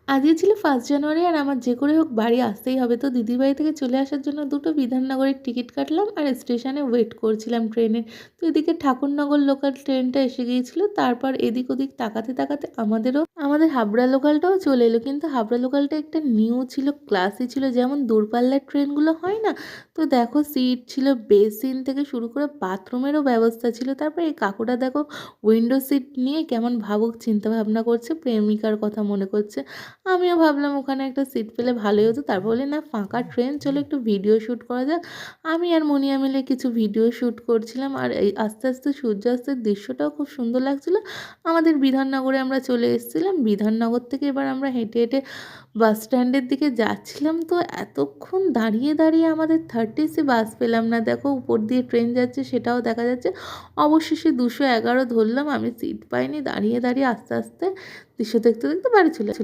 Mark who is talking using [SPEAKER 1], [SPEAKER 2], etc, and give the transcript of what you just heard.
[SPEAKER 1] আজকে ছিল 1 জানুয়ারি আর আমার যে করে হোক বাড়ি আসতেই হবে। তো দিদির বাড়ি থেকে চলে আসার জন্য দুটো বিধাননগরের টিকিট কাটলাম আর স্টেশনে ওয়েট করছিলাম ট্রেনের। তো এদিকে ঠাকুরনগর লোকাল ট্রেনটা এসে গিয়েছিল। তারপর এদিক ওদিক তাকাতে তাকাতে আমাদের হাবড়া লোকালটাও চলে এলো। কিন্তু হাবড়া লোকালটা একটা নিউ ছিল, ক্লাসি ছিল, যেমন দূরপাল্লার ট্রেনগুলো হয় না। তো দেখো সিট ছিল, বেসিন থেকে শুরু করে বাথরুমেরও ব্যবস্থা ছিল। তারপর এই কাকুটা দেখো উইন্ডো সিট নিয়ে কেমন ভাবুক চিন্তা ভাবনা করছে, প্রেমিকার কথা মনে করছে। আমিও ভাবলাম ওখানে একটা সিট পেলে ভালোই হতো। তারপর বলি না, ফাঁকা ট্রেন, চলো একটু ভিডিও শ্যুট করা যাক। আমি আর মনিয়া মিলে কিছু ভিডিও শ্যুট করছিলাম। আর এই আস্তে আস্তে সূর্যাস্তের দৃশ্যটাও খুব সুন্দর লাগছিলো। আমাদের বিধাননগরে আমরা চলে এসেছিলাম। বিধাননগর থেকে এবার আমরা হেঁটে হেঁটে বাস স্ট্যান্ডের দিকে যাচ্ছিলাম। তো এতক্ষণ দাঁড়িয়ে দাঁড়িয়ে আমাদের 30 বাস পেলাম না। দেখো উপর দিয়ে ট্রেন যাচ্ছে সেটাও দেখা যাচ্ছে। অবশেষে 211 ধরলাম। আমি সিট পাইনি, দাঁড়িয়ে দাঁড়িয়ে আস্তে আস্তে দৃশ্য দেখতে দেখতে বাড়ি চলে